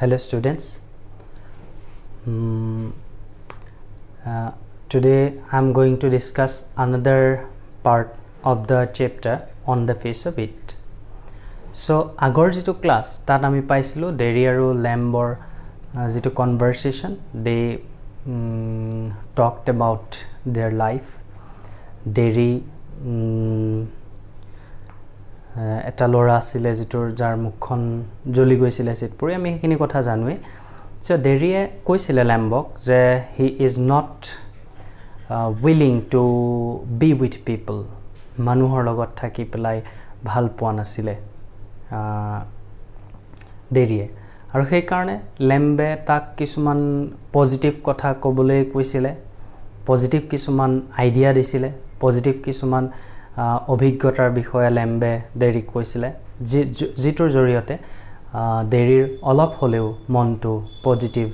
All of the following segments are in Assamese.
Hello students. Today I'm going to discuss another part of the chapter on the face of it. So agor jitu class tat ami paisilo dairy aru lamb or jitu conversation they talked about their life. Dairy এটা লৰা আছিলে যেটোৰ যাৰ মুখখন জ্বলি গৈছিলে সেটপুৰি আমি হেখিনি কথা জানুৱে সো ডেৰিয়ে কৈছিলে ল্যাম্বক যে he is not willing to be with people মানুহৰ লগত থাকি পেলাই ভাল পোৱা নাছিলে ডেৰিয়ে আৰু সেই কাৰণে ল্যাম্বে তাক কিছুমান পজিটিভ কথা কবলৈ কৈছিলে পজিটিভ কিছুমান আইডিয়া দিছিলে পজিটিভ কিছুমান অভিজ্ঞতাৰ বিষয়ে ল্যাম্বে দেৰিক কৈছিলে জিটোৰ জৰিয়তে দেৰিৰ অলপ হলেও মনটো পজিটিভ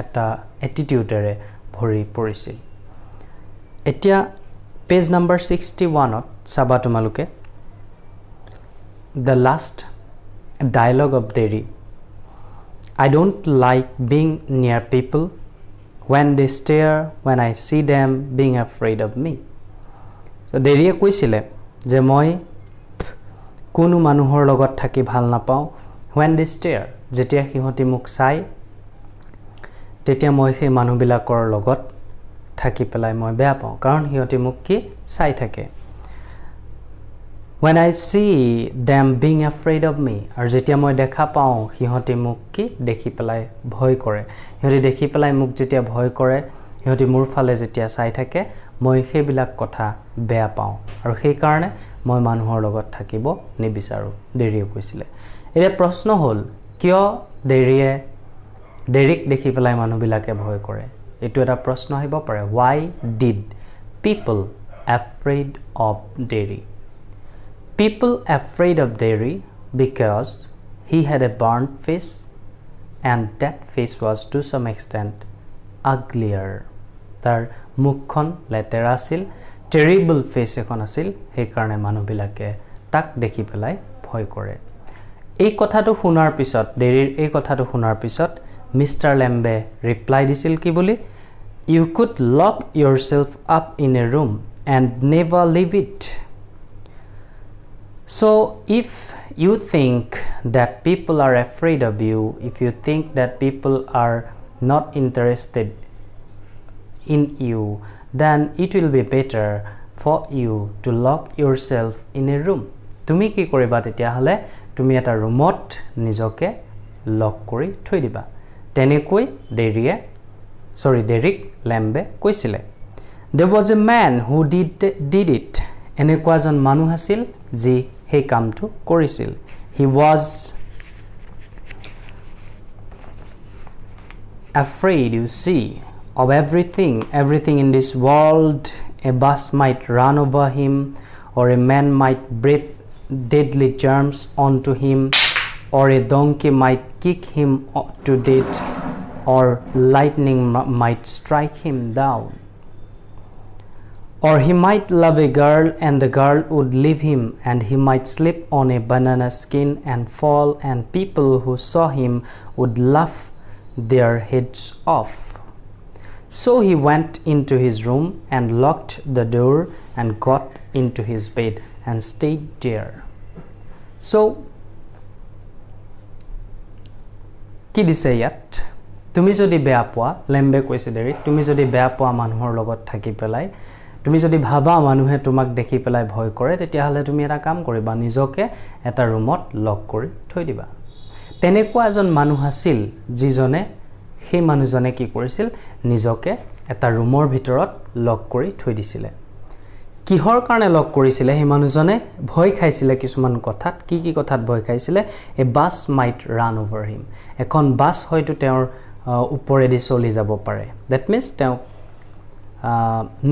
এটা এটিটিউডেৰে ভৰি পৰিছিল এতিয়া পেজ নম্বৰ 61 ত চাবা তোমালোকে the last dialogue of Derry. I don't like being near people when they stare, when I see them being afraid of me. So Derry কৈছিলে যে মই কোনো মানুহৰ লগত থাকি ভাল নাপাও when they stare যেতিয়া হিহতি মোক চাই তেতিয়া মই সেই মানুহবিলাকৰ লগত থাকি পেলাই মই বেয়া পাওঁ কাৰণ হিহতি মোক কি চাই থাকে when I see them being afraid of me আৰু যেতিয়া মই দেখা পাওঁ হিহতি মোক কি দেখি পেলাই ভয় কৰে হিহতি দেখি পেলাই মোক যেতিয়া ভয় কৰে হিহতি মোৰ ফালে যেতিয়া চাই থাকে মই সেইবিলাক কথা বেয়া পাওঁ আৰু সেই কাৰণে মই মানুহৰ লগত থাকিব নিবিচাৰো দেৰিয়ে কৈছিলে এটা প্ৰশ্ন হল কিয় ডেৰিক দেখি পেলাই মানুহবিলাকে ভয় কৰে এটো এটা প্ৰশ্ন আহিব পাৰে why did people afraid of Derry people afraid of Derry because he had a burnt face and that face was to some extent uglier tar মুখখন লেতেৰা আছিল টেৰিবল ফেস এখন আছিল সেই কাৰণে মানুহবিলাকে তাক দেখি পেলাই ভয় কৰে এই কথাটো শুনাৰ পিছত দেৰিৰ এই কথাটো শুনাৰ পিছত মিস্টাৰ ল্যাম্বে ৰিপ্লাই দিছিল কি বুলি you could lock yourself up in a room and never leave it so if you think that people are afraid of you if you think that people are not interested in you then it will be better for you to lock yourself in a room তুমি কি কৰিবা তেতিয়া হলে তুমি এটা ৰুমত নিজকে লক কৰি থৈ দিবা তেনেকৈ ডেৰিক ল্যাম্বে কৈছিলে there was a man who did it এনেকুৱাজন মানুহ আছিল যি সেই কামটো কৰিছিল he was afraid you see of everything in this world a bus might run over him or a man might breathe deadly germs onto him or a donkey might kick him to death or lightning might strike him down or he might love a girl and the girl would leave him and he might slip on a banana skin and fall and people who saw him would laugh their heads off so he went into his room and locked the door and got into his bed and stayed there so কি দিছে ইয়াত তুমি যদি বেয়া পোৱা ল্যাম্বে কৈছে দেৰি তুমি যদি বেয়া পোৱা মানুহৰ লগত থাকি পেলাই তুমি যদি ভাবা মানুহে তোমাক দেখি পেলাই ভয় কৰে তেতিয়া হলে তুমি এটা কাম কৰিবা নিজকে এটা ৰুমত লক কৰি থৈ দিবা তেনেকুৱা এজন মানুহ আছিল যিজনে সেই মানুহজনে কি কৰিছিল নিজকে এটা ৰুমৰ ভিতৰত লক কৰি থৈ দিছিলে কিহৰ কাৰণে লক কৰিছিলে সেই মানুহজনে ভয় খাইছিলে কিছুমান কথাত কি কথাত ভয় খাইছিলে এ বাস মাইট ৰান ওভাৰ হিম এখন বাস হয়তো তেওঁৰ ওপৰেদি চলি যাব পাৰে দ্যাট মিন্স তেওঁ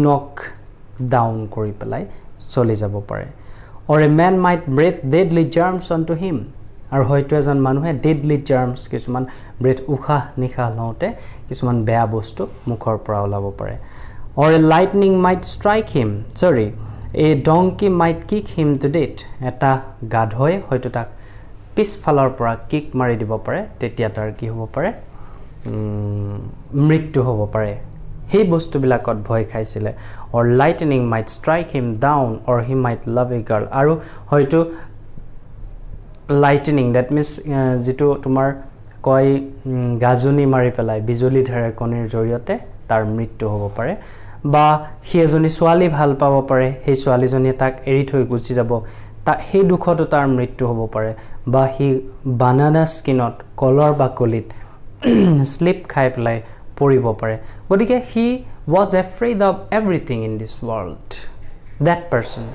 নক ডাউন কৰি পেলাই চলি যাব পাৰে or a man might breathe deadly germs onto him আৰু হয়তো এজন মানুহে deadly germs কিছুমান ব্ৰেথ উখা নিখা লওঁতে কিছুমান বেয়া বস্তু মুখৰ পৰা ওলাব পাৰে or a lightning might strike him a donkey might kick him to death এটা গাধই হয়তো তাক পিছফালৰ পৰা কিক মাৰি দিব পাৰে তেতিয়া তাৰ কি হ'ব পাৰে মৃত্যু হ'ব পাৰে সেই বস্তুবিলাকত ভয় খাইছিলে or lightning might strike him down or he might love a girl আৰু হয়তো lightning that means যেটো তোমাৰ কয় গাজনি মাৰি পেলাই বিজুলী ঢেৰেকনিৰ জৰিয়তে তাৰ মৃত্যু হ'ব পাৰে বা সি এজনী ছোৱালী ভাল পাব পাৰে সেই ছোৱালীজনীয়ে তাক এৰি থৈ গুচি যাব তা সেই দুখটো তাৰ মৃত্যু হ'ব পাৰে বা সি বানানা স্কিনত কলৰ বাকলিত স্লিপ খাই পেলাই পৰিব পাৰে গতিকে he was afraid of everything in this world that person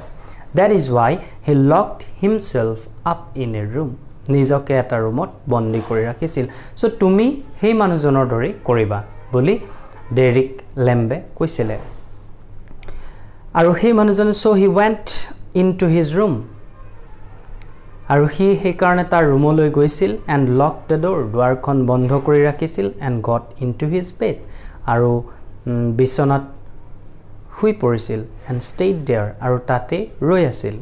that is why he locked himself up in a room নিজকে এটা ৰুমত বন্দী কৰি ৰাখিছিল সো তুমি সেই মানুহজনৰ দৰে কৰিবা বুলি ডেৰিক লেম্বে কৈছিলে আৰু সেই মানুহজনে so he went into his room আৰু হি সেই কাৰণে তাৰ ৰুমলৈ গৈছিল and locked the door দুৱাৰখন বন্ধ কৰি ৰাখিছিল and got into his bed আৰু বিছনাত শুই পৰিছিল and stayed there আৰু তাতে ৰৈ আছিল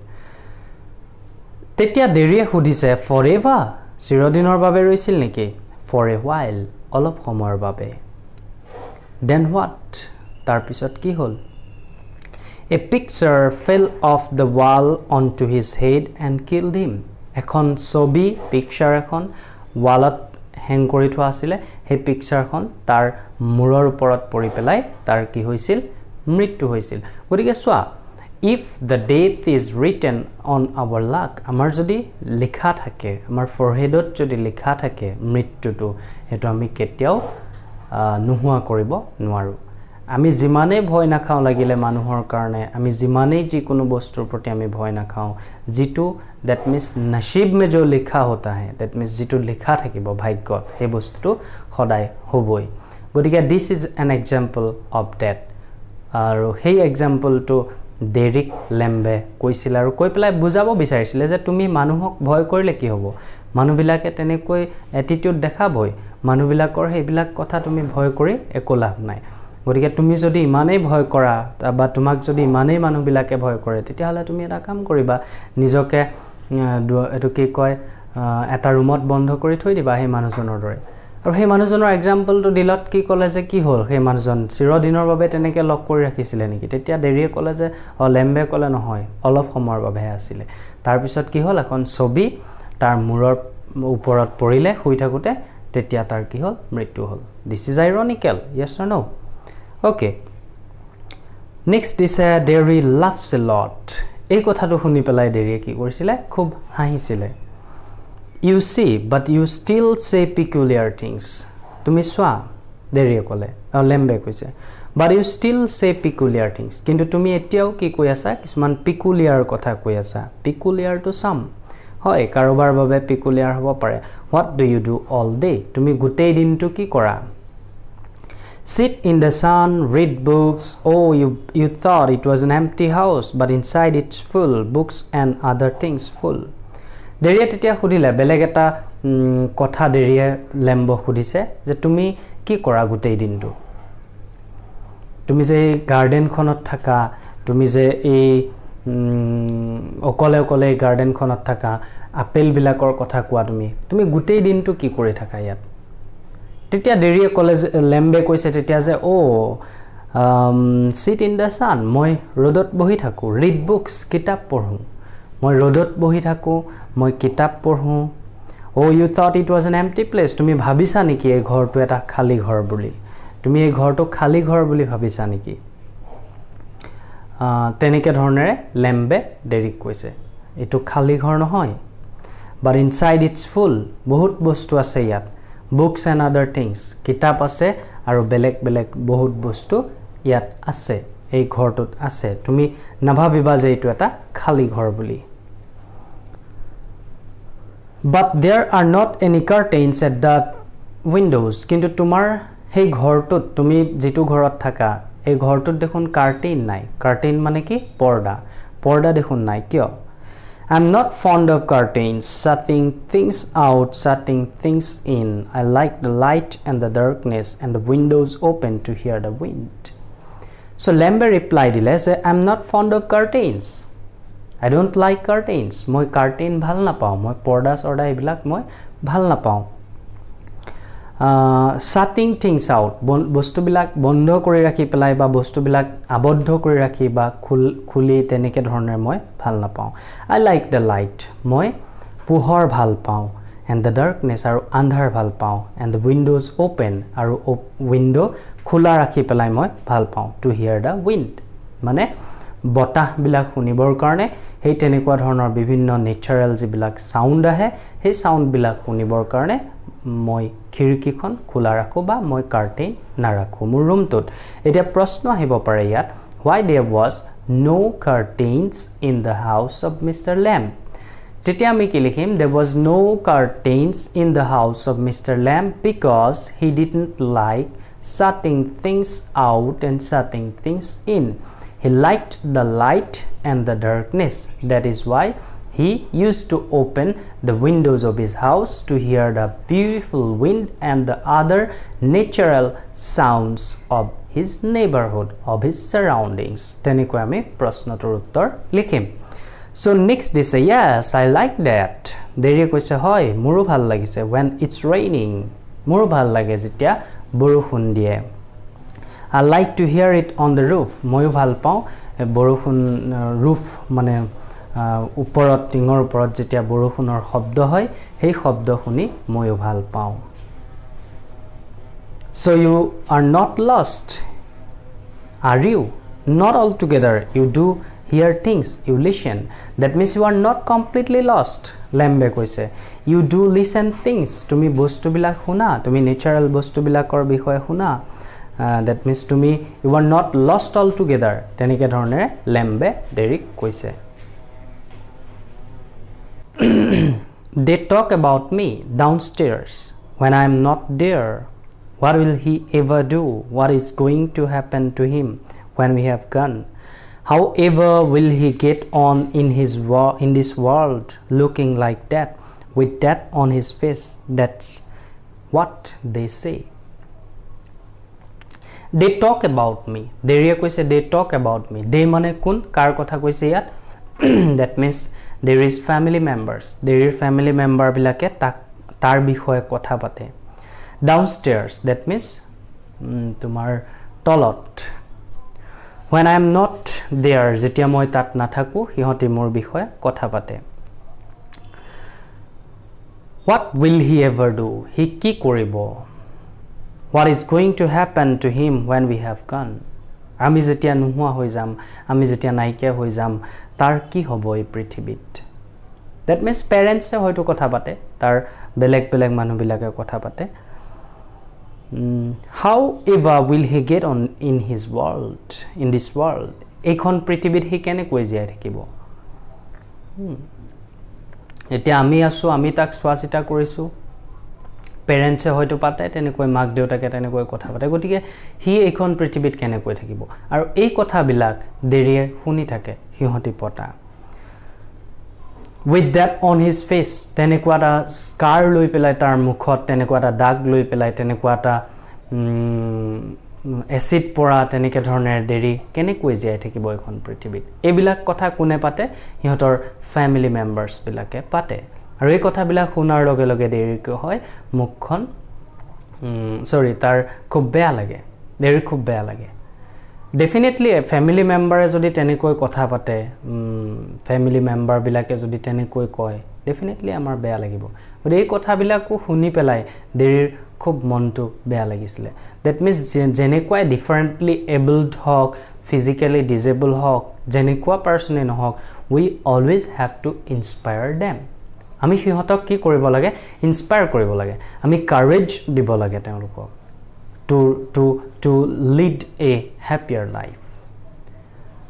তেতিয়া দেৰিয়ে সুধিছে forever চিৰদিনৰ বাবে ৰৈছিল নেকি for a while অলপ সময়ৰ বাবে then what তাৰ পিছত কি হ'ল a picture fell off the wall onto his head and killed him এখন ছবি পিকচাৰ এখন ওয়ালত হ্যাং কৰি থোৱা আছিল সেই পিকচাৰখন তাৰ মূৰৰ ওপৰত পৰি পেলাই তাৰ কি হৈছিল মৃত্যু হৈছিল গতিকে সোৱা if the date is written on our luck আমাৰ যদি লিখা থাকে আমাৰ foreheadত যদি লিখা থাকে মৃত্যুটো হেতু আমি কেতিয়াও নোহোৱা কৰিব নোৱাৰো আমি জিমানে ভয় নাখাও লাগিলে মানুহৰ কাৰণে আমি জিমানে যি কোনো বস্তুৰ প্ৰতি আমি ভয় নাখাও জিটো that means नसीब में जो लिखा होता है that means जितो लिखा থাকিব ভাগ্যত এই বস্তুটো সদায় হবই গতিকে this is an example of that আৰু সেই এক্সাম্পলটো ডেৰিক লেম্বে কৈছিল আৰু কৈ পেলাই বুজাব বিচাৰিছিল যে তুমি মানুহক ভয় কৰিলে কি হ'ব মানুহবিলাকে তেনেকৈ এটিটিউড দেখাবই মানুহবিলাকৰ সেইবিলাক কথা তুমি ভয় কৰি একো লাভ নাই গতিকে তুমি যদি ইমানেই ভয় কৰা বা তোমাক যদি ইমানেই মানুহবিলাকে ভয় কৰে তেতিয়াহলে তুমি এটা কাম কৰিবা নিজকে এটো কি কয় এটা ৰুমত বন্ধ কৰি থৈ দিবা সেই মানুহজনৰ দৰে আৰু সেই মানুহজনৰ এক্সাম্পলটো দিলত কি ক'লে যে কি হ'ল সেই মানুহজন চিৰদিনৰ বাবে তেনেকৈ লক কৰি ৰাখিছিলে নেকি তেতিয়া দেৰিয়ে ক'লে যে লেম্বে ক'লে নহয় অলপ সময়ৰ বাবে আছিল তাৰ পিছত কি হ'ল এখন ছবি তাৰ মূৰৰ ওপৰত পৰিলে শুই থাকোতে তেতিয়া তাৰ কি হ'ল মৃত্যু হ'ল this is ironical yes or no okay next is Derry laughs a lot এই কথাটো শুনি পেলাই দেৰিয়ে কি কৰিছিলে খুব হাঁহিছিলে you see but you still say peculiar things তুমি সোৱা দেৰিয়ে ক'লে লেম্বে কৈছে but you still say peculiar things কিন্তু তুমি এতিয়াও কি কৈ আছা কিছুমান peculiar কথা কৈ আছা peculiar to some হয় কাৰোবাৰ বাবে peculiar হ'ব পাৰে what do you do all day তুমি গোটেই দিনটো কি কৰা sit in the sun read books oh you thought it was an empty house but inside it's full books and other things full দেৰিয়ে তেতিয়া খুদিলে বেলেগ এটা কথা দেৰিয়ে লেম্বো খুদিছে যে তুমি কি কৰা গোটেই দিনটো তুমি যে গাৰ্ডেনখনত থাকা তুমি যে এই অকলে অকলে গাৰ্ডেনখনত থাকা আপেল বিলাকৰ কথা কোৱা তুমি গোটেই দিনটো কি কৰি থাকা ইয়াত তেতিয়া দেৰিয়ে কলেজ লেম্বে কৈছে তেতিয়া যে ও sit in the sun মই ৰ'দত বহি থাকো read books কিতাপ পঢ়ো মই ৰ'দত বহি থাকো মই কিতাপ পঢ়ো oh you thought it was an empty place তুমি ভাবিছা নেকি এই ঘৰটো এটা খালি ঘৰ বুলি তুমি এই ঘৰটো খালি ঘৰ বুলি ভাবিছা নেকি তেনেকে ধৰণেৰে লেম্বে ডেৰিক কৈছে এটো খালি ঘৰ নহয় but inside it's full বহুত বস্তু আছে ইয়াত books and other things কিতাপ আছে আৰু বেলেগ বেলেগ বহুত বস্তু ইয়াত আছে এই ঘৰটোত আছে তুমি নাভাবিবা যে এটো এটা খালি ঘৰ বুলি but there are not any curtains at the windows কিন্তু তোমাৰ সেই ঘৰটোত তুমি যেটো ঘৰত থাকা এই ঘৰটোত দেখোন কাৰ্টেইন নাই কাৰ্টেইন মানে কি পৰ্দা দেখোন নাই কিয় I'm not fond of curtains shutting things out shutting things in I like the light and the darkness and the windows open to hear the wind so lembe replied I'm not fond of curtains I don't like curtains. মই কাৰ্টেইন ভাল নাপাওঁ, মই পৰ্দা চৰ্দা এইবিলাক মই ভাল নাপাওঁ। Shutting things out, বস্তুবিলাক বন্ধ কৰি ৰাখি পেলাই বা বস্তুবিলাক আবদ্ধ কৰি ৰাখি বা খুলি তেনেকে ধৰণে মই ভাল নাপাওঁ। I like the light, মই পোহৰ ভাল পাওঁ। And the darkness, আৰু আন্ধাৰ ভাল পাওঁ। And the windows open, আৰু window খোলা ৰাখি পেলাই মই ভাল পাওঁ। To hear the wind, মানে বতাহবিলাক শুনিবৰ কাৰণে সেই তেনেকুৱা ধৰণৰ বিভিন্ন নেচাৰেল যিবিলাক সাউণ্ড আহে সেই সাউণ্ডবিলাক শুনিবৰ কাৰণে মই খিৰিকীখন খোলা ৰাখোঁ বা মই কাৰ্টেইন নাৰাখোঁ মোৰ ৰুমটোত। এতিয়া প্ৰশ্ন আহিব পাৰে ইয়াত, why there was no curtains in the house of Mr. Lamb? তেতিয়া আমি কি লিখিম, there was no curtains in the house of Mr. Lamb because he didn't like shutting things out and shutting things in. He liked the light and the darkness. That is why he used to open the windows of his house to hear the beautiful wind and the other natural sounds of his neighborhood, of his surroundings. Tenekoi ami prashnotor uttor likhim. So next they say, yes, I like that. Deriye koise hoy moru bhal lagise when it's raining. Moru bhal lage jetia borukhun die. I like to hear it on the roof. Moyo bhal pao borukhun roof mane ওপৰত টিঙৰ ওপৰত যেতিয়া বৰষুণৰ শব্দ হয় সেই শব্দ শুনি ময়ো ভাল পাওঁ। So you are not lost, are you? Not altogether. You do hear things, you listen. That means you are not completely lost. লেম্বে কৈছে you do listen things. তুমি বস্তুবিলাক শুনা, তুমি নেচাৰেল বস্তুবিলাকৰ বিষয়ে শুনা। That means তুমি you are not lost altogether. তেনেকে ধৰণে লেম্বে ডেৰিক কৈছে। They talk about me downstairs when I am not there. What will he ever do? What is going to happen to him when we have gone? However will he get on in this world looking like that, with that on his face? That's what they say. They talk about me. Deriye koise they talk about me. They mane kun kar kotha koise yat? That means there is family members. There is family member bilake tar bishoye kotha pate. Downstairs, that means tumar tolot. When I am not there, jetia moi tat nathaku hihoti mor bishoye kotha pate. What will he ever do? He ki koribo? What is going to happen to him when we have gone? আমি যেতিয়া নোহোৱা হৈ যাম, আমি যেতিয়া নাইকিয়া হৈ যাম, তাৰ কি হ'ব এই পৃথিৱীত? That means parents হয়তো কথা পাতে, তাৰ বেলেগ বেলেগ মানুহবিলাকে কথা পাতে। However will he get on in his world, in this world? এইখন পৃথিৱীত হি কেনেকৈ জীয়াই থাকিব? এতিয়া আমি আছো, আমি তাক চোৱা চিতা কৰিছো, পেৰেন্টছে হয়তো পাতে তেনেকৈ মাক দেউতাকে তেনেকৈ কথা পাতে, গতিকে হি এইখন পৃথিৱীত কেনেকৈ থাকিব? আৰু এই কথাবিলাক দেৰিয়ে শুনি থাকে সিহঁতি পতা। With that on his face, তেনেকুৱা এটা স্কাৰ লৈ পেলাই তাৰ মুখত তেনেকুৱা এটা দাগ লৈ পেলাই তেনেকুৱা এটা এচিড পৰা তেনেকৈ ধৰণৰ দেৰি কেনেকৈ জীয়াই থাকিব এইখন পৃথিৱীত? এইবিলাক কথা কোনে পাতে? সিহঁতৰ ফেমিলি মেম্বাৰ্ছ বিলাকে পাতে। আৰু এই কথাবিলাক শুনাৰ লগে লগে দেৰিকৈ হয় মুখখন তাৰ খুব বেয়া লাগে, দেৰি খুব বেয়া লাগে। ডেফিনেটলি ফেমিলি মেম্বাৰে যদি তেনেকৈ কথা পাতে, ফেমিলি মেম্বাৰবিলাকে যদি তেনেকৈ কয়, ডেফিনেটলি আমাৰ বেয়া লাগিব। গতিকে এই কথাবিলাকো শুনি পেলাই দেৰিৰ খুব মনটো বেয়া লাগিছিলে। ডেট মিনছ যেনেকুৱাই ডিফাৰেণ্টলি এবল্ড হওক, ফিজিকেলি ডিজেবল হওক, যেনেকুৱা পাৰ্চনে নহওক, we always have to inspire them. আমি সিহঁতক কি কৰিব লাগে? ইনস্পায়াৰ কৰিব লাগে, আমি কাৰেজ দিব লাগে তেওঁলোকক to lead a happier life.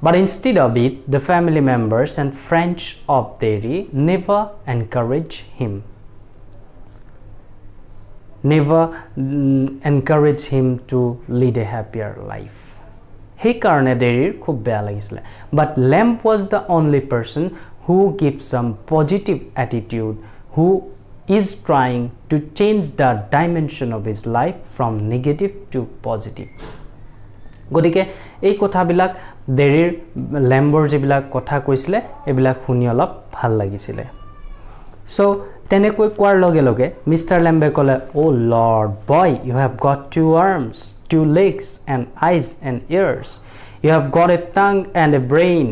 But instead of it, the family members and friends of Derry never encourage him. Never encourage him to lead a happier life. Hey karne Derryr khub beya lagisile. But Lamb was the only person who gives some positive attitude, who is trying to change the dimension of his life from negative to positive. গতিকে এই কথাবিলাক দেৰিৰ লেম্বৰ যিবিলাক কথা কৈছিলে এইবিলাক শুনি অলপ ভাল লাগিছিলে সো তেনেকৈ কোৱাৰ লগে লগে মিস্টাৰ লেম্বে ক'লে oh lord boy you have got two arms two legs and eyes and ears you have got a tongue and a brain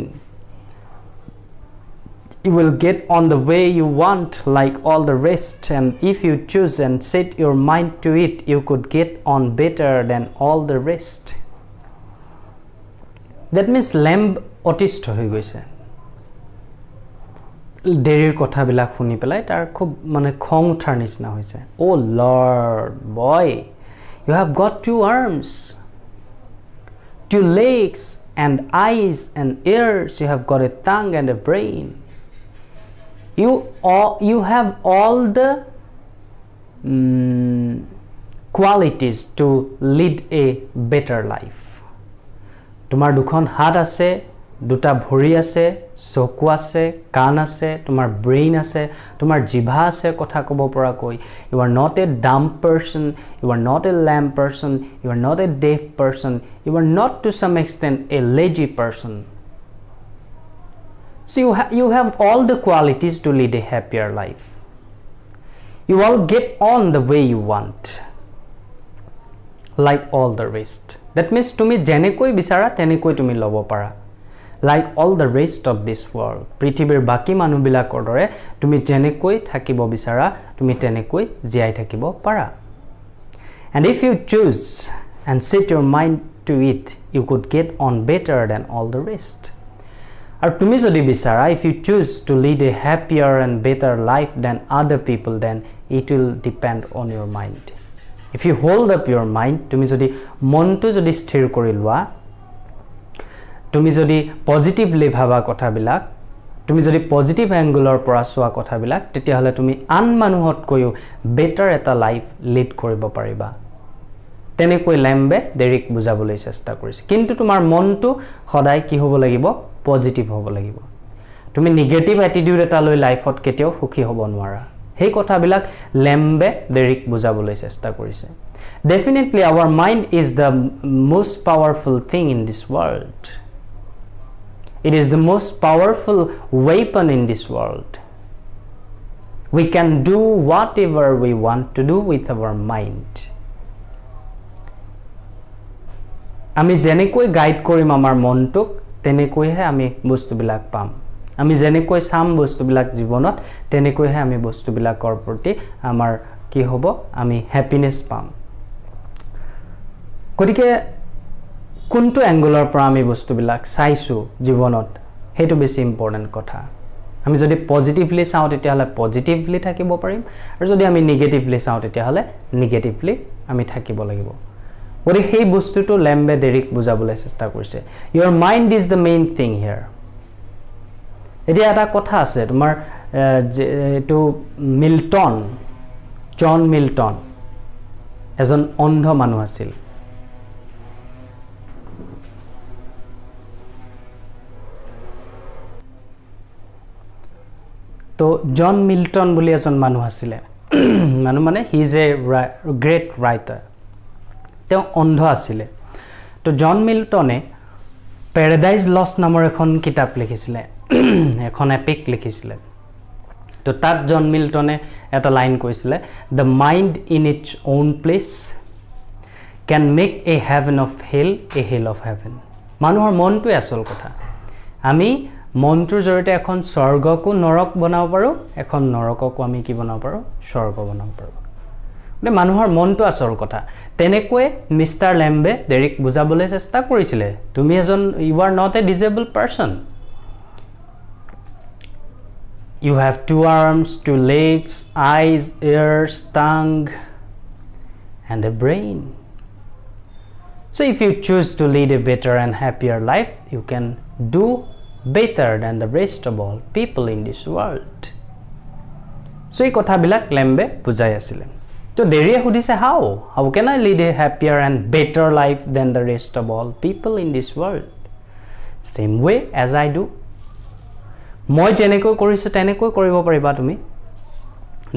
you will get on the way you want like all the rest and if you choose and set your mind to it you could get on better than all the rest that means lamb অতিষ্ঠ হৈ গৈছে দেৰিৰ কথাবিলাক শুনি পেলাই তাৰ খুব মানে খং উঠাৰ নিচিনা হৈছে oh lord boy you have got two arms two legs and eyes and ears you have got a tongue and a brain you have all the qualities to lead a better life তোমার দুখন হাত আছে দুটা ভৰি আছে চকু আছে কাণ আছে তোমাৰ ব্ৰেইন আছে তোমাৰ জিভা আছে কথা ক'ব পৰা কৈ you are not a dumb person you are not a lame person you are not a deaf person you are not to some extent a lazy person so you have all the qualities to lead a happier life you all get on the way you want like all the rest that means তুমি যেনেকৈ বিচাৰা তেনেকৈ তুমি ল'ব পাৰা like all the rest of this world পৃথিৱীৰ বাকি মানুহবিলাকৰ দৰে তুমি যেনেকৈ থাকিব বিচাৰা তুমি তেনেকৈ জীয়াই থাকিব পাৰা and if you choose and set your mind to it you could get on better than all the rest আৰু তুমি যদি বিচাৰা if you choose to lead a happier and better life than other people then it will depend on your mind if you hold up your mind তুমি যদি মনটো যদি স্থিৰ কৰি লোৱা তুমি যদি পজিটিভলি ভাবা কথাবিলাক তুমি যদি পজিটিভ অ্যাঙ্গেলৰ পৰা চোৱা কথাবিলাক তেতিয়া হলে তুমি আন মানুহতকৈও বেটাৰ এটা লাইফ লিড কৰিব পাৰিবা তেনেকৈ লেম্বে দেৰিক বুজাবলৈ চেষ্টা কৰিছে কিন্তু তোমাৰ মনটো সদায় কি হ'ব লাগিব পজিটিভ হ'ব লাগিব তুমি নেগেটিভ এটিটিউড এটা লৈ লাইফত কেতিয়াও সুখী হ'ব নোৱাৰা সেই কথাবিলাক লেম্বে দেৰিক বুজাবলৈ চেষ্টা কৰিছে definitely our mind is the most powerful thing in this world it is the most powerful weapon in this world we can do whatever we want to do with our mind আমি যেনেকৈ গাইড কৰিম আমাৰ মনটোক তেনেকৈহে আমি বস্তুবিলাক পাম আমি যেনেকৈ সাম বস্তুবিলাক জীৱনত তেনেকৈহে আমি বস্তুবিলাকৰ প্ৰতি আমাৰ কি হ'ব আমি হ্যাপিনেস পাম গতিকে কোনটো অ্যাঙ্গেলৰ পৰা আমি বস্তুবিলাক চাইছো জীৱনত হেতু বেছি ইম্পৰ্টেন্ট কথা আমি যদি পজিটিভলি চাও তেতিয়া হলে পজিটিভলি থাকিব পাৰিম আৰু যদি আমি নেগেটিভলি চাও তেতিয়া হলে নেগেটিভলি আমি থাকিব লাগিব গৰি সেই বস্তুটো লেম্বে দেৰিক বুজাবলৈ চেষ্টা কৰিছে your mind is the main thing here এতিয়া এটা কথা আছে তোমাৰ এটো মিল্টন জন মিল্টন এজন অন্ধ মানুহ আছিল তো জন মিল্টন বুলি এজন মানুহ আছিল মানুহ মানে he is a great writer তেওঁ অন্ধ আছিল তো জন মিল্টনে প্যাৰাডাইজ লষ্ট নামৰ এখন কিতাপ লিখিছিলে এখন এপিক লিখিছিলে তো তাত জন মিল্টনে এটা লাইন কৈছিলে the mind in its own place can make a heaven of hell a hell of heaven মানুহৰ মনটো আসল কথা আমি মনটোৰ জৰিয়তে এখন স্বৰ্গকো নৰক বনাব পাৰো এখন নৰককো আমি কি বনাব পাৰো স্বৰ্গ বনাব পাৰো মানে মানুহৰ মনটো আসল কথা তেনেকৈ মিস্টাৰ লেম্বে দেৰিক বুজাবলৈ চেষ্টা কৰিছিলে তুমি এজন you are not a disabled person you have two arms two legs eyes ears tongue and a brain so if you choose to lead a better and happier life you can do better than the rest of all people in this world so এই কথাবিলাক লেম্বে বুজাই আছিল তো দেৰিয়ে সুধিছে how can I lead a happier and better life than the rest of all people in this world same way as I do মই যেনেকৈ কৰিছো তেনেকৈ কৰিব পাৰিবা তুমি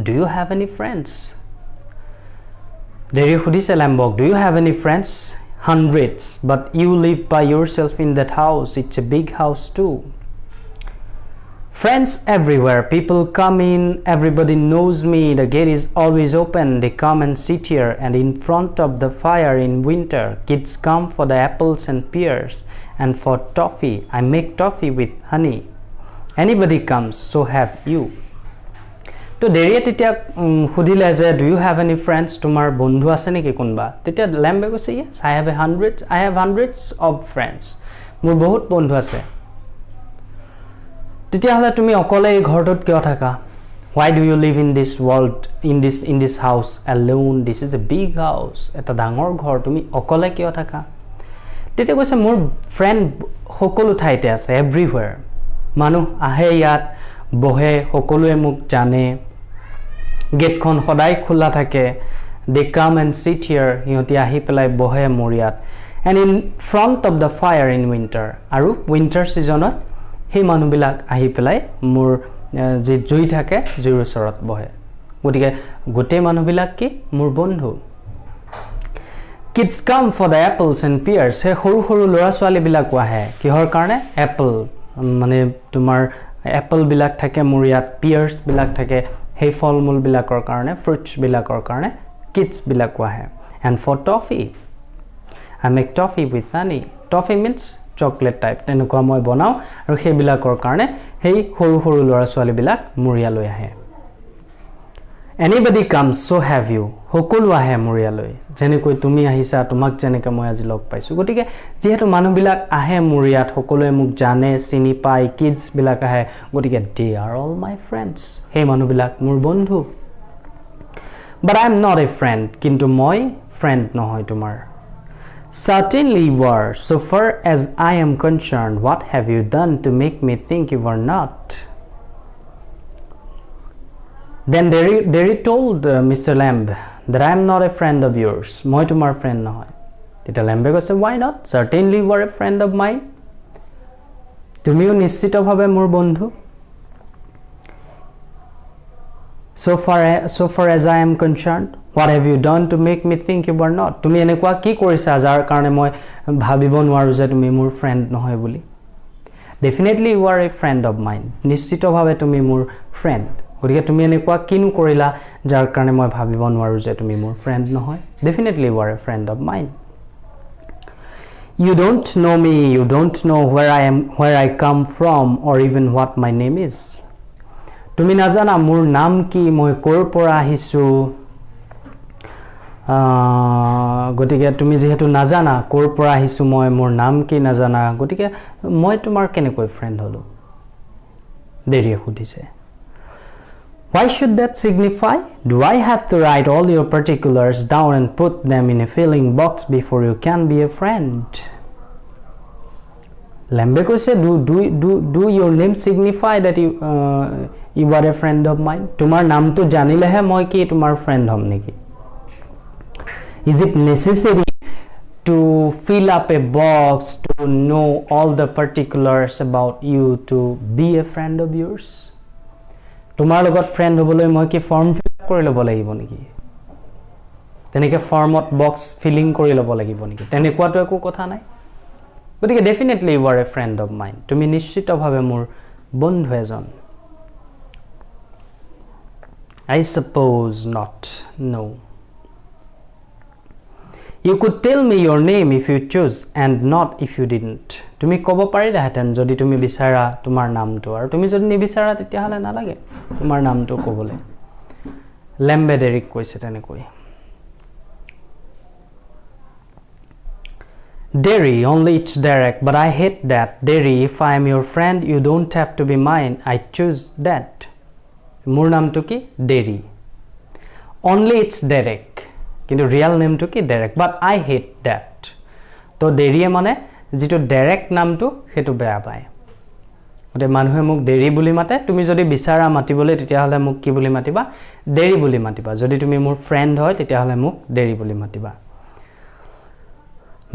do you have any friends দেৰি সুধিছে লেম্বক do you have any friends hundreds, but you live by yourself in that house. It's a big house too. Friends everywhere, people come in, everybody knows me, the gate is always open, they come and sit here and in front of the fire in winter. Kids come for the apples and pears and for toffee. I make toffee with honey. Anybody comes, so have you. তো দেৰিয়ে তেতিয়া সুধিলে যে do you have any friends, তোমাৰ বন্ধু আছে নেকি কোনোবা? তেতিয়া লেম্বে কৈছে yes, I have hundreds of friends, মোৰ বহুত বন্ধু আছে। তেতিয়াহ'লে তুমি অকলে এই ঘৰটোত কিয় থাকা? Why do you live in this world, in this house alone? This is a big house, এটা ডাঙৰ ঘৰ, তুমি অকলে কিয় থাকা? তেতিয়া কৈছে মোৰ ফ্ৰেণ্ড সকলো ঠাইতে আছে, এভৰিৱেৰ। মানুহ আহে ইয়াত, বহে, সকলোৱে মোক জানে, গেটখন সদায় খোলা থাকে, they come and sit here, সিহঁতি আহি পেলাই বহে মোৰ ইয়াত, and in front of the fire in winter, আৰু উইণ্টাৰ ছিজনত সেই মানুহবিলাক আহি পেলাই মোৰ যি জুই থাকে জুইৰ ওচৰত বহে। গতিকে গোটেই মানুহবিলাক কি? মোৰ বন্ধু। Kids come for the apples and pears, সেই সৰু সৰু ল'ৰা ছোৱালীবিলাকো আহে কিহৰ কাৰণে? এপল, মানে তোমাৰ এপলবিলাক থাকে মোৰ ইয়াত, পিয়াৰ্ছবিলাক থাকে, সেই ফল মূলবিলাকৰ কাৰণে, ফ্ৰুটছবিলাকৰ কাৰণে কিডছবিলাকো আহে। And for toffee, I make toffee with honey. Toffee means chocolate type, তেনেকুৱা মই বনাওঁ, আৰু সেইবিলাকৰ কাৰণে সেই সৰু সৰু ল'ৰা ছোৱালীবিলাক মোৰ ইয়ালৈ আহে। Anybody comes, so have you, সকলো আহে মোৰ ইয়ালৈ, যেনেকৈ তুমি আহিছা, তোমাক যেনেকৈ মই আজি লগ পাইছোঁ। গতিকে যিহেতু মানুহবিলাক আহে মোৰ ইয়াত, সকলোৱে মোক জানে, চিনি পায়, কিডছবিলাক আহে, গতিকে they are all my friends, সেই মানুহবিলাক মোৰ বন্ধু। But I am not a friend, কিন্তু মই ফ্ৰেণ্ড নহয় তোমাৰ। Certainly you are, so far as I am concerned. What have you done to make me think you are not? Then Derry told Mr. Lamb that I am not a friend of yours. মই তোমাৰ ফ্ৰেণ্ড নহয়। তেতিয়া লেম্বে কৈছে why not? Certainly you are a friend of mine. তুমিও নিশ্চিতভাৱে মোৰ বন্ধু। So far as I am concerned, what have you done to make me think you are not? তুমি এনেকুৱা কি কৰিছা যাৰ কাৰণে মই ভাবিব নোৱাৰো যে তুমি মোৰ ফ্ৰেণ্ড নহয় বুলি? Definitely you are a friend of mine. নিশ্চিতভাৱে তুমি মোৰ ফ্ৰেণ্ড। গতিকে তুমি এনেকুৱা কিনো কৰিলা যাৰ কাৰণে মই ভাবিব নোৱাৰো যে তুমি মোৰ ফ্ৰেণ্ড নহয়? Definitely you are a friend of mine. You don't know me, you don't know where I come from, or even what my name is. তুমি নাজানা মোৰ নাম কি, মই ক'ৰ পৰা আহিছোঁ। গতিকে তুমি যিহেতু নাজানা ক'ৰ পৰা আহিছোঁ মই, মোৰ নাম কি নাজানা, গতিকে মই তোমাৰ কেনেকৈ ফ্ৰেণ্ড হ'লোঁ? দেৰিয়ে সুধিছে। Why should that signify? Do I have to write all your particulars down and put them in a filling box before you can be a friend? লেম্বে কৈছে do your name signify that you are a friend of mine? তোমাৰ নামটো জানিলেহে মই কি তোমাৰ ফ্ৰেণ্ড হ'ম নেকি? Is it necessary to fill up a box to know all the particulars about you to be a friend of yours? তোমাৰ লগত ফ্ৰেণ্ড হ'বলৈ মই কি ফৰ্ম ফিল আপ কৰি ল'ব লাগিব নেকি? তেনেকৈ ফৰ্মত বক্স ফিলিং কৰি ল'ব লাগিব নেকি? তেনেকুৱাটো একো কথা নাই। গতিকে definitely you are a friend of mine, তুমি নিশ্চিতভাৱে মোৰ বন্ধু এজন। I suppose not, no. You could tell me your name if you choose and not if you didn't. তুমি ক'ব পাৰিলাহেঁতেন যদি তুমি বিচাৰা তোমাৰ নামটো, আৰু তুমি যদি নিবিচাৰা তেতিয়াহ'লে নালাগে তোমাৰ নামটো ক'বলৈ। লেম্বে ডেৰিক কৈছে তেনেকৈ। Derry, only it's Derek, but I hate that. Derry, if I am your friend, you don't have to be mine. I choose that. মোৰ নামটো কি? Derry. Only it's Derek. কিন্তু ৰিয়েল নেমটো কি? Derek. But I hate that. তো ডেৰিয়ে মানে যিটো ডেৰেক নামটো সেইটো বেয়া পায়। গতিকে মানুহে মোক ডেৰি বুলি মাতে, তুমি যদি বিচাৰা মাতিবলৈ তেতিয়াহ'লে মোক কি বুলি মাতিবা? ডেৰি বুলি মাতিবা। যদি তুমি মোৰ ফ্ৰেণ্ড হয় তেতিয়াহ'লে মোক ডেৰি বুলি মাতিবা।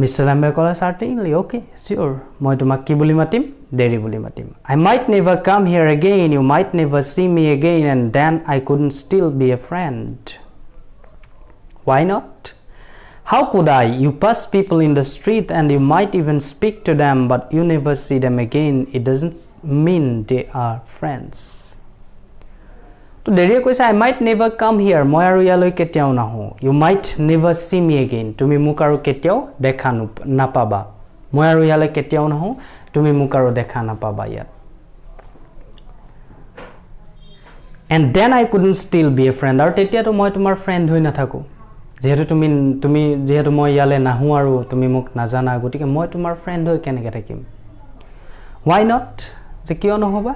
মিষ্টাৰ লেম্বে ক'লে certainly, okay, sure, মই তোমাক কি বুলি মাতিম? ডেৰি বুলি মাতিম। I might never come here again, you might never see me again, and then I couldn't still be a friend. Why not? How could I? You pass people in the street and you might even speak to them, but you never see them again. It doesn't mean they are friends. তো দেৰিয়ে কৈছে I might never come here. মই আৰু ইয়ালৈ কেতিয়াও নাহো. You might never see me again. তুমি মোক আৰু কেতিয়াও দেখা নাপাবা. মই আৰু ইয়ালৈ কেতিয়াও নাহো. তুমি মোক আৰু দেখা নাপাবা ইয়াত. And then I couldn't still be a friend. আৰু তেতিয়াতো মই তোমাৰ ফ্ৰেণ্ড হৈ নাথাকো. যেহেতু তুমি যেহেতু মই ইয়ালৈ নাহো আৰু তুমি মোক নাজানা গতিকে মই তোমাৰ ফ্ৰেণ্ড হৈ কেনেকৈ থাকিম why not যে কিয় নহবা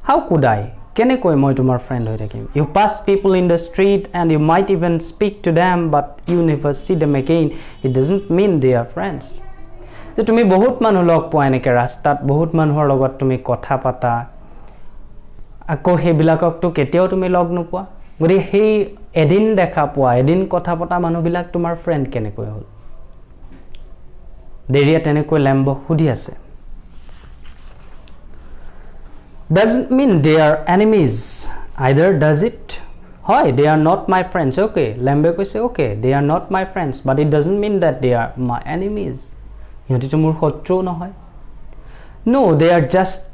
how could I কেনেকৈ মই তোমাৰ ফ্ৰেণ্ড হৈ থাকিম you pass people in the street and you might even speak to them but you never see them again it doesn't mean they are friends যে তুমি বহুত মানুহ লগ পোৱা এনেকৈ ৰাস্তাত বহুত মানুহৰ লগত তুমি কথা পাতা আকৌ হেবিলাককটো কেতিয়াও তুমি লগ নোপোৱা গৰি হে এদিন দেখা পোৱা এদিন কথা পতা মানুহবিলাক তোমাৰ ফ্ৰেণ্ড কেনেকৈ হ'ল দেৰিয়া তেনেকৈ লেম্ব খুদি আছে doesn't mean they are enemies either does it হয় they are not my friends okay লেম্বে কৈছে okay they are not my friends but it doesn't mean that they are my enemies ইহঁতি তো মোৰ শত্ৰু নহয় no they are just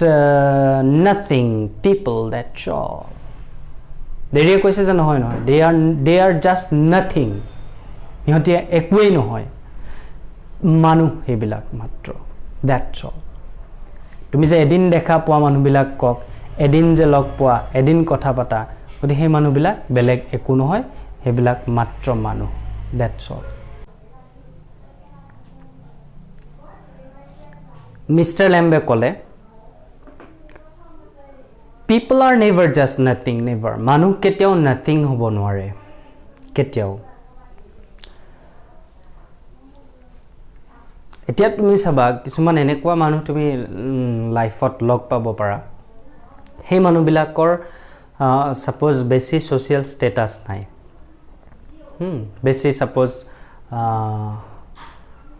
nothing people that show দেৰিয়ে কৈছে যে নহয় নহয় they are just nothing ইহঁতি একোৱেই নহয় মানুহ হেবিলাক মাত্ৰ that's all তুমি যে এদিন দেখা পোৱা মানুহবিলাক কক এদিন যে লগ পোৱা এদিন কথা পাতা গতি সেই মানুহবিলাক বেলেগ একো নহয় হেবিলাক মাত্ৰ মানুহ that's all মিস্টাৰ লেম্বে ক'লে people are never just nothing never মানুহ কেতিয়াও nothing হ'ব নোৱাৰে কেতিয়াও এতিয়া তুমি চাবা কিছুমান এনেকুৱা মানুহ তুমি লাইফত লগ পাব পাৰা সেই মানুহবিলাকৰ সাপোজ বেছি সোশ্যাল স্ট্যাটাস নাই বেছি সাপোজ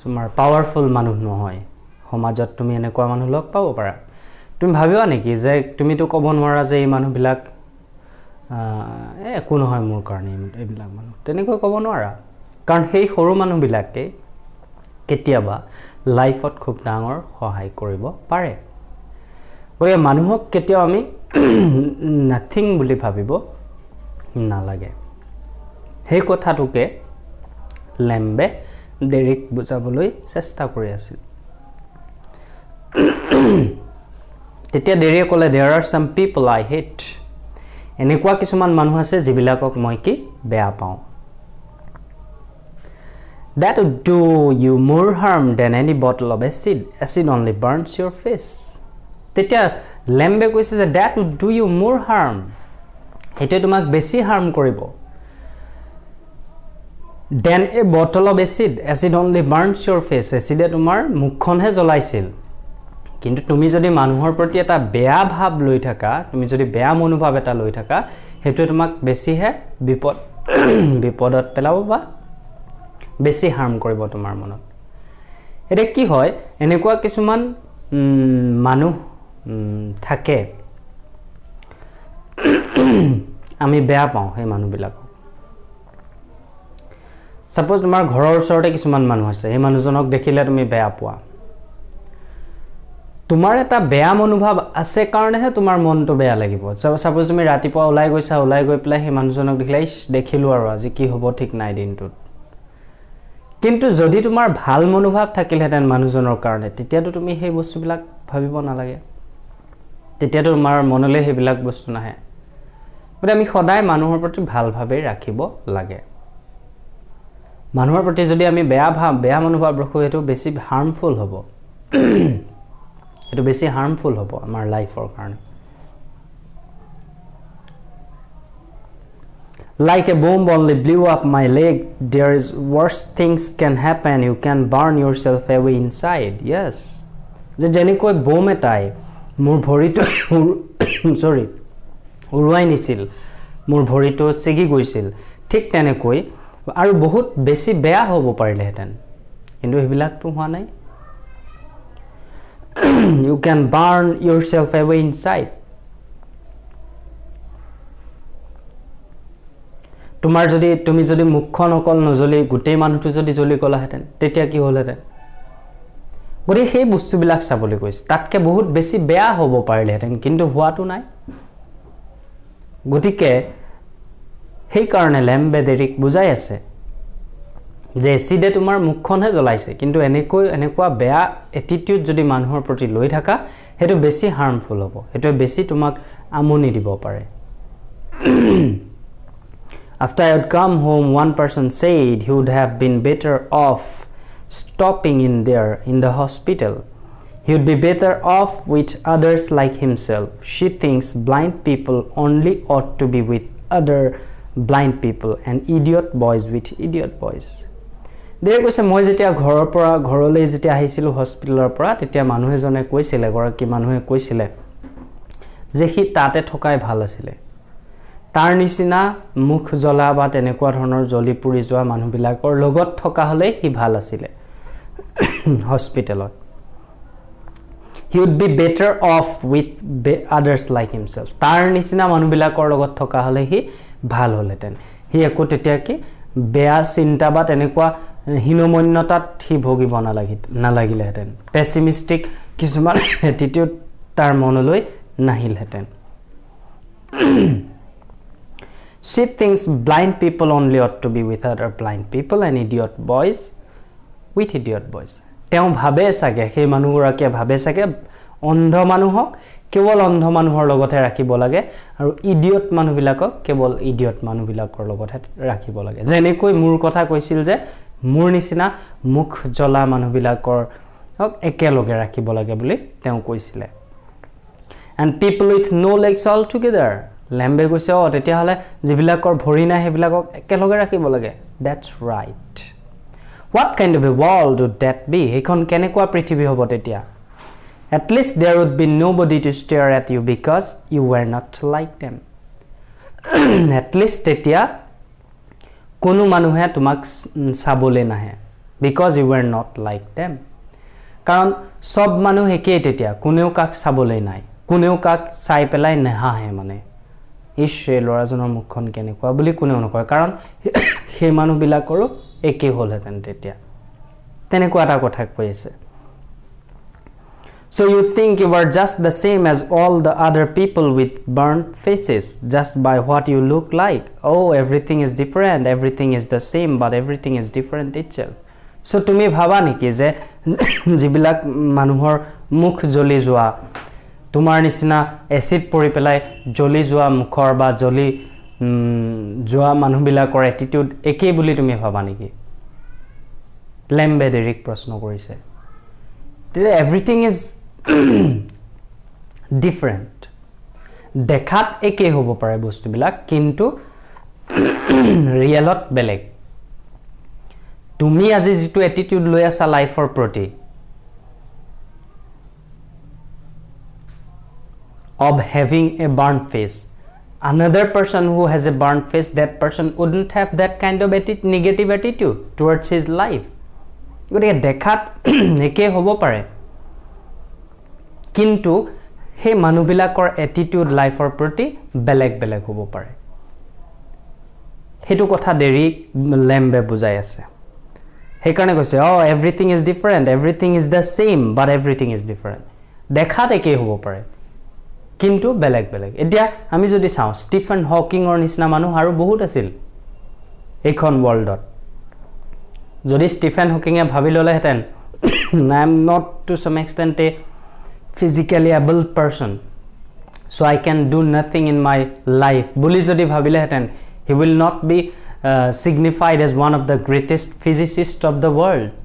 তোমাৰ পাৱাৰফুল মানুহ নহয় সমাজত তুমি এনেকুৱা মানুহ লগ পাব পাৰা তুমি ভাবিবা নেকি যে তুমি তো ক'ব নোৱাৰা যে এই মানুহবিলাক একো নহয় মোৰ কাৰণে এইবিলাক মানুহ তেনেকৈ ক'ব নোৱাৰা কাৰণ সেই সৰু মানুহবিলাকে কেতিয়াবা লাইফত খুব ডাঙৰ সহায় কৰিব পাৰে গৈ মানুহক কেতিয়াও আমি নাথিং বুলি ভাবিব নালাগে সেই কথাটোকে লেম্বে ডেৰিক বুজাবলৈ চেষ্টা কৰি আছিল তেতিয়া দেৰিয়ে ক'লে there are some people I hate এনেকুৱা কিছুমান মানুহ আছে যিবিলাকক মই কি বেয়া পাওঁ that would do you more harm than any bottle of acid only burns your face তেতিয়া লেম্বে কৈছে যে that would do you more harm এটা তোমাক বেছি হাৰ্ম কৰিব than a bottle of acid only burns your face acid তোমাৰ মুখখনহে জ্বলাইছিল কিন্তু তুমি যদি মানুহৰ প্ৰতি এটা বেয়া ভাব লৈ থাকা তুমি যদি বেয়া মনোভাৱ এটা লৈ থাকা হেতু তোমাক বেছিহে বিপদত পেলাব বা বেছি হাৰ্ম কৰিব তোমাৰ মনত এটা কি হয় এনেকুৱা কিছুমান মানুহ থাকে আমি বেয়া পাওঁ সেই মানুহবিলাক সাপোজ তোমাৰ ঘৰৰ ওচৰতে কিছুমান মানুহ আছে সেই মানুহজনক দেখিলে তুমি বেয়া পোৱা তোমাৰ এটা বেয়া মনোভাৱ আছে কাৰণেহে তোমাৰ মনটো বেয়া লাগিব সাপোজ তুমি ৰাতিপুৱা ওলাই গৈ পেলাই সেই মানুহজনক দেখিলে দেখিলো আৰু আজি কি হ'ব ঠিক নাই দিনটোত কিন্তু যদি তোমাৰ ভাল মনোভাৱ থাকিলহেতেন মানুহজনৰ কাৰণে তেতিয়াতো তুমি সেই বস্তুবিলাক ভাবিব নালাগে তেতিয়াতো তোমাৰ মনলৈ সেইবিলাক বস্তু নাহে গতিকে আমি সদায় মানুহৰ প্ৰতি ভাল ভাৱে ৰাখিব লাগে মানুহৰ প্ৰতি যদি আমি বেয়া মনোভাৱ ৰাখো এটো বেছি হাৰ্মফুল হ'ব এটো বেছি হাৰ্মফুল হ'ব আমাৰ লাইফৰ কাৰণে like a bomb only blew up my leg there is worse things can happen you can burn yourself away inside yes যে যেনেকৈ বোম এটাই মোৰ ভৰিটো সৰি উৰুৱাই নিছিল মোৰ ভৰিটো ছিগি গৈছিল ঠিক তেনেকৈ আৰু বহুত বেছি বেয়া হ'ব পাৰিলেহেঁতেন কিন্তু হেবিলাকটো হোৱা নাই you can burn yourself away inside তোমাৰ যদি তুমি যদি মুখখন অকল নজ্বলি গোটেই মানুহটো যদি জ্বলি গলাহেঁতেন তেতিয়া কি হ'লহেঁতেন গতিকে সেই বস্তুবিলাক চাবলৈ কৈছে তাতকে বহুত বেছি বেয়া হ'ব পাৰিলেহেঁতেন কিন্তু হোৱাটো নাই গতিকে সেই কাৰণে লেম্বেডেৰিক বুজাই আছে যে এচিডে তোমাৰ মুখখনহে জ্বলাইছে কিন্তু এনেকুৱা বেয়া এটিটিউড যদি মানুহৰ প্ৰতি লৈ থাকা হেতু বেছি হাৰ্মফুল হ'ব হেতু বেছি তোমাক আমনি দিব পাৰে After I had come home, one person said he would have been better off stopping in the hospital. He would be better off with others like himself. She thinks blind people only ought to be with other blind people and idiot boys with idiot boys. There কৈছে মই যেতিয়া ঘৰৰ পৰা ঘৰলৈ যেতিয়া আহিছিলো হস্পিটেলৰ পৰা তেতিয়া মানুহ এজনে কৈছিলে গৰাকী মানুহে কৈছিলে যে হি তাতে থকাই ভাল আছিল তাৰ নিচিনা মুখ জ্বলা বা তেনেকুৱা ধৰণৰ জ্বলি পুৰি যোৱা মানুহবিলাকৰ লগত থকা হলে হি ভাল আছিল হস্পিটেলত He would be better off with others like himself. তাৰ নিচিনা মানুহবিলাকৰ লগত থকা হলে হি ভাল হলহেঁতেন হি একো তেতিয়া কি বেয়া চিন্তা বা তেনেকুৱা হীনমন্যতাত হি ভোগিব নালাগিলেহেঁতেন পেছিমিষ্টিক কিছুমান এটিটিউড তাৰ মনলৈ নাহিলহেঁতেন She thinks blind people only ought to be with other blind people and idiot boys with idiot boys. তেওঁ ভাবে সাগে সেই মানুহগৰাকী ভাবে সাগে অন্ধ মানুহক কেৱল অন্ধ মানুহৰ লগতে ৰাখিব লাগে আৰু ইডিয়ট মানুহবিলাকক কেৱল ইডিয়ট মানুহবিলাকৰ লগতে ৰাখিব লাগে যেনেকৈ মোৰ কথা কৈছিল যে মোৰ নিচিনা মুখ জ্বলা মানুহবিলাকৰ একেলগে ৰাখিব লাগে বুলি তেওঁ কৈছিলে And people with no legs all together. লেম্বে কৈছে তেতিয়া হলে যিবিলাকৰ ভৰি নাই হেবিলাকক একেলগে ৰাখিব লাগে That's right. What kind of a world would that be? Heikon kenekwa prithibi hobo tetia. At least there would be nobody to stare at you because you were not like them. At least tetia kono manuhe tumak sabole nahe because you were not like them. Karon sob manu heke tetia koneu kak sabole nai. Koneu kak sai pelai neha he mane. Ishe lorajoner mukhon kenekwa boli koneu nokoy karon he manu bilakoro eke holheten tetia tenekwa eta kotha কৈ আছে So you think you are just the same as all the other people with burnt faces just by what you look like oh everything is different everything is the same but everything is different itself So তুমি ভাবা নেকি যে জিবিলাক মানুহৰ মুখ জ্বলি যোৱা তোমাৰ নিচিনা এসিড পৰি পেলাই জ্বলি যোৱা মুখৰ বা জ্বলি যোৱা মানুহবিলাকৰ এটিটিউড একেই বুলি তুমি ভাবা নেকি লেম্বেডেৰিক প্ৰশ্ন কৰিছে এভৰিথিং ইজ ডিফাৰেন্ট দেখাত একেই হ'ব পাৰে বস্তুবিলাক কিন্তু ৰিয়েলত বেলেগ তুমি আজি যেটো এটিটিউড লৈ আছা লাইফৰ প্ৰতি of having a burnt face another person who has a burnt face that person wouldn't have that kind of negative attitude towards his life gotike dekhat eke hobo pare kintu he manubilakor attitude life or proti beleg hobo pare hetu kotha deri lembe bujai ase he karone koise oh everything is different everything is the same but everything is different dekhat eke hobo pare কিন্তু বেলেগ এতিয়া আমি যদি চাও স্টিফেন হকিং অৰ নিচিনা মানুহ আৰু বহুত আছিল এইখন ওয়াৰ্ল্ডত যদি স্টিফেন হকিং এ ভাবি ললেহেতেন I am not to some extent a physically able person so I can do nothing in my life বুলি যদি ভাবিলেহেতেন he will not be signified as one of the greatest physicists of the world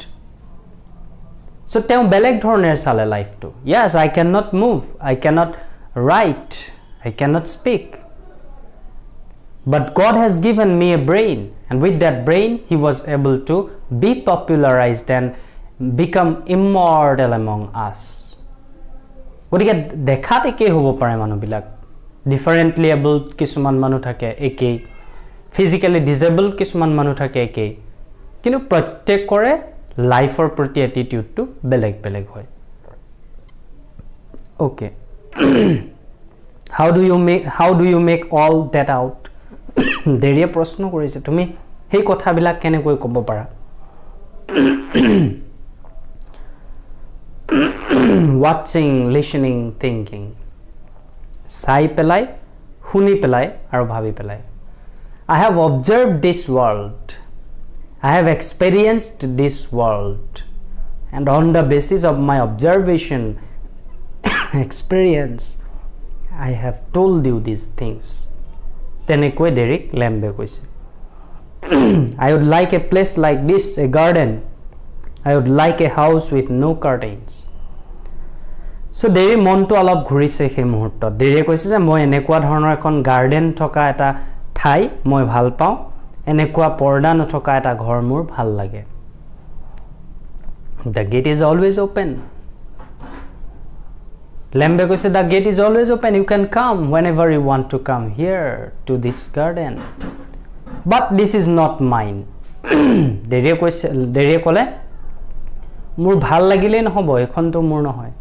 so তেওঁ বেলেগ ধৰণৰ চালে লাইফটো yes I cannot move I cannot write I cannot speak but God has given me a brain and with that brain he was able to be popularized and become immortal among us গতিকে দেখাত একে হ'ব পাৰে মানুহবিলাক differently able কিছুমান মানুহ থাকে একে physically disabled কিছুমান মানুহ থাকে একে কিন্তু প্ৰত্যেকৰে লাইফৰ প্ৰতি এটিটিউডটো বেলেগ হয় okay how do you make all that out দেৰিয়ে প্ৰশ্ন কৰিছে তুমি সেই কথাবিলাক কেনেকৈ ক'ব পাৰা watching listening thinking চাই পেলাই শুনি পেলাই আৰু ভাবি পেলাই I have observed this world I have experienced this world and on the basis of my observation experience I have told you these things tenekoi Derek Lambe koise I would like a place like this a garden I would like a house with no curtains so deri mon to alop ghurise he muhurto deri koise je moi enekwa dhornor ekon garden thoka eta thai moi bhal pau enekwa porda no thoka eta ghor mur bhal lage the gate is always open Lembe koise the gate is always open you can come whenever you want to come here to this garden but this is not mine deri koise deri kole mur bhal lagile nohobo ekhon to mur nohoy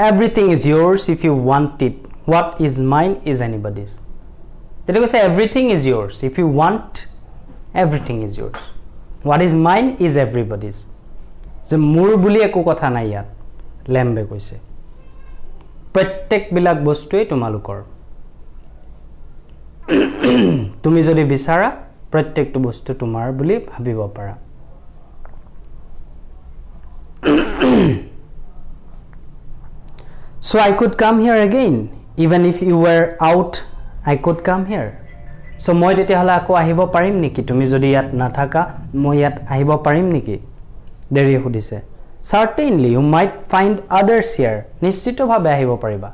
everything is yours if you want it what is mine is anybody's deri koise everything is yours if you want everything is yours what is mine is everybody's je mur buli eko kotha nai yat lembe koise prottek bilak bostui tumalukor তুমি যদি বিচাৰা প্ৰত্যেকটো বস্তু তোমাৰ বুলি ভাবিব পাৰা so I could come here again even if you were out I could come here so মই তেতে হলা আকো আহিব পাৰিম নেকি তুমি যদি ইয়াত না থাকা মই ইয়াত আহিব পাৰিম নেকি দেৰি খুদিছে certainly you might find others here নিশ্চিত ভাবে আহিব পাৰিবা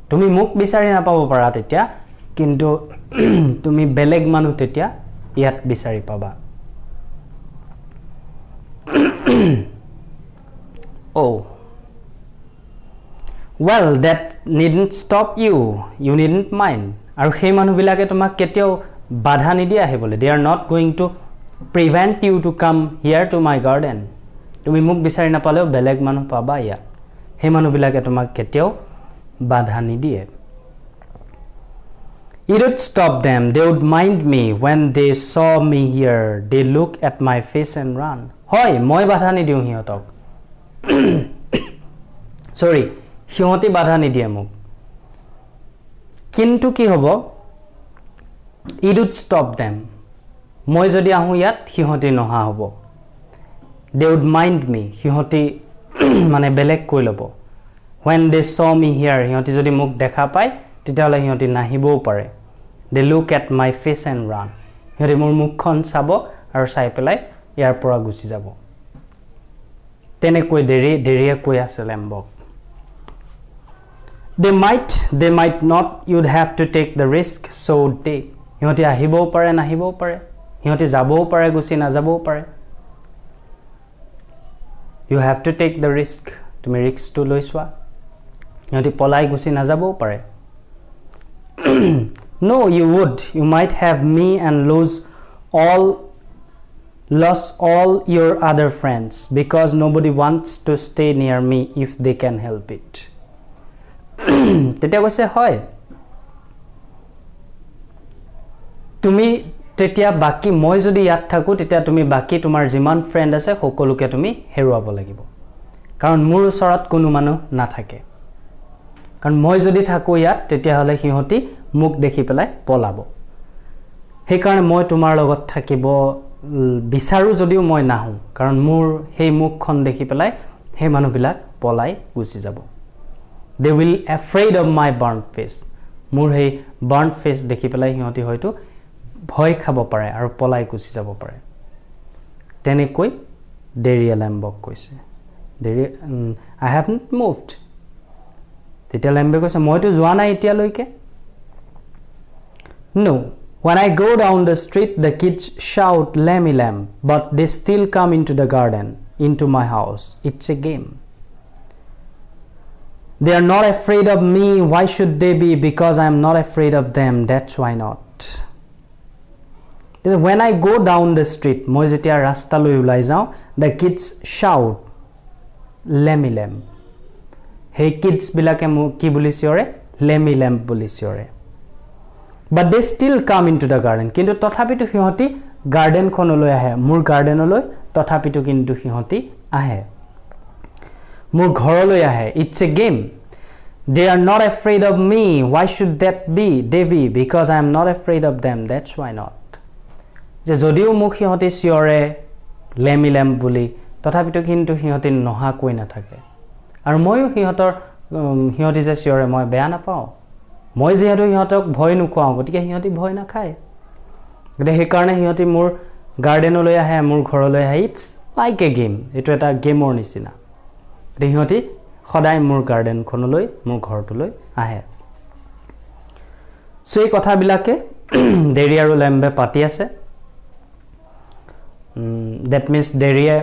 তুমি মুখ বিচাৰি না পাব পাৰা তেতিয়া কিন্তু তুমি বেলেগ মানুহ তেতিয়া ইয়াত বিচাৰি পাবা oh well that needn't stop you you needn't mind আৰু সেই মানুহ বিলাকে তোমাক কেতিয়াও বাধা নিদিয়ে আহিবলে they are not going to prevent you to come here to my garden তুমি মুখ বিচাৰি না পালেও বেলেগ মানুহ পাবা ইয়াত সেই মানুহ বিলাকে তোমাক কেতিয়াও বাধা নিদিয়ে It would stop them. They would mind me when they saw me here. They look at my face and run. Hoy, moi badha ni diu hiyotok. Sorry, hiyoti badha ni diye muk. Kintu ki hobo? It would stop them. Moi jodi ahu yat hiyoti noha hobo. They would mind me. Hiyoti mane belek koi lobo. When they saw me here, hiyoti jodi muk dekha pai, titala hiyoti nahibo pare. They look at my face and run. Hiyoti mur mukkhon sabo aru sai pelai yar pora gusi jabo. Tene koi deriye koi ase lembok. They might not. You'd have to take the risk. So take. Hiyoti ahibo pare nahibo pare. Hiyoti jabo pare gusi na jabo pare. You have to take the risk. Tumi risk to loiswa. Hiyoti polai gusi na jabo pare. No, you would. You might have me and lose all your other friends because nobody wants to stay near me if they can help it. Tetia koise hoy. Tumi tetia baki moi jodi yat thaku tetia tumi baki tumar jiman friend ase hokoluke tumi heruabo lagibo. Karon mur usorat kono manu na thake. Karon moi jodi thaku yat tetia hole hihoti মুখ দেখি পেলাই পলাবো সেই কাৰণে মই তোমাৰ লগত থাকিব বিচাৰো যদিও মই নাহো কাৰণ মোৰ সেই মুখখন দেখি পেলাই সেই মানুহবিলাক পলাই গুচি যাব they will afraid of my burnt face মোৰ সেই burnt face দেখি পেলাই হিহতি হয়তো ভয় খাব পাৰে আৰু পলাই গুচি যাব পাৰে তেনেকৈ দেৰিয়া লেম্বক কৈছে দেৰি I haven't moved তেতিয়া লেম্বে কৈছে মইতো যোৱা নাই এতিয়ালৈকে No, when I go down the street, the kids shout lammy lamb, but they still come into the garden, into my house. It's a game. They are not afraid of me. Why should they be? Because I am not afraid of them. That's why not. When I go down the street, moi jetia rasta loi ulai jao, the kids shout lammy lamb. Hey kids bilake ki buli chiore lemmy lamp buli chiore. But they still come into the garden. Kintu tothapitu hihoti garden khonoloi ahe. Mur garden oloi tothapitu kintu hihoti ahe. Mur ghoroloi ahe. It's a game. They are not afraid of me. Why should they be? Because I am not afraid of them. That's why not. Je jodio muk hihoti chiore lemmy lamp buli tothapitu kintu hihoti noha koi na thake. Aru moyo hihoti je chiore moi beya na pao. মই যেহেতু হিহঁতক ভয় নুকুৱাও গতিকে হিহঁতি ভয় নাখায় গতিকে সেইকাৰণে হিহঁতি মোৰ গাৰ্ডেনলৈ আহে মোৰ ঘৰলৈ আহে ইটস লাইক এ গেম এটো এটা গেমৰ নিচিনা গতিকে হিহঁতি সদায় মোৰ গাৰ্ডেনখনলৈ মোৰ ঘৰটোলৈ আহে সো এই কথাবিলাকে দেৰি আৰু লেম্বে পাতি আছে দ্যাট মিন্স দেৰিয়ে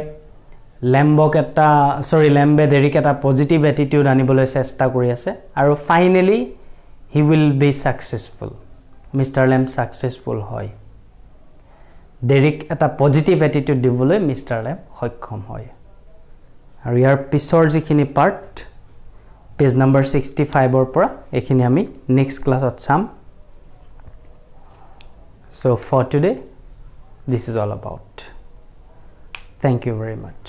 লেম্বে দেৰিক এটা পজিটিভ এটিটিউড আনিবলৈ চেষ্টা কৰি আছে আৰু finally he will be successful. Mr. Lamb successful hoy. Derek eta positive attitude dibole Mr. Lamb hoikhom hoy. Aru yar pisor jikhini part page number 65 or pora ekhini ami next class ot cham. So for today this is all about. Thank you very much.